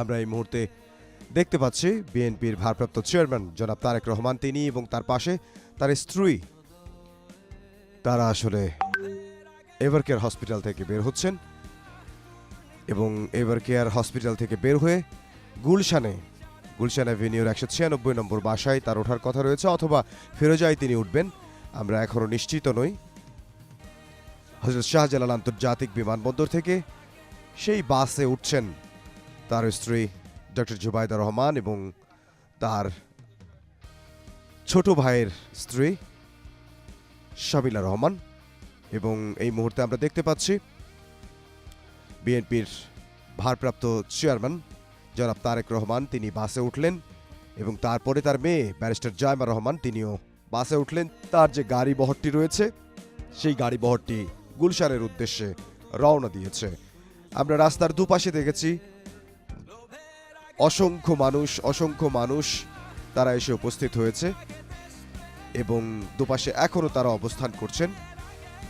আমরা এই মুহূর্তে দেখতে পাচ্ছি বিএনপির ভারপ্রাপ্ত চেয়ারম্যান জনাব তারেক রহমান তিনি এবং তার পাশে তার স্ত্রী তারা আসলে এভারকেয়ার হসপিটাল থেকে বের হচ্ছেন এবং এভারকেয়ার হসপিটাল থেকে বের হয়ে গুলশান অ্যাভিনিউর 196 নম্বর বাসায় তার ওঠার কথা রয়েছে, অথবা ফিরোজায় তিনি উঠবেন, আমরা এখনো নিশ্চিত নই। হযরত শাহজালাল আন্তর্জাতিক বিমানবন্দর থেকে সেই বাসে উঠছেন তার স্ত্রী ডক্টর জুবাইদা রহমান এবং তার ছোট ভাইয়ের স্ত্রী শামিলা রহমান। এবং এই মুহূর্তে আমরা দেখতে পাচ্ছি বিএনপির ভারপ্রাপ্ত চেয়ারম্যান জনাব তারেক রহমান তিনি বাসে উঠলেন এবং তারপরে তার মেয়ে ব্যারিস্টার জায়মা রহমান তিনিও বাসে উঠলেন। তার যে গাড়ি বহরটি রয়েছে সেই গাড়ি বহরটি গুলশানের উদ্দেশ্যে রওনা দিয়েছে। আমরা রাস্তার দুপাশে দেখেছি অসংখ্য মানুষ তারা এসে উপস্থিত হয়েছে এবং দুপাশে এখনো তারা অবস্থান করছেন।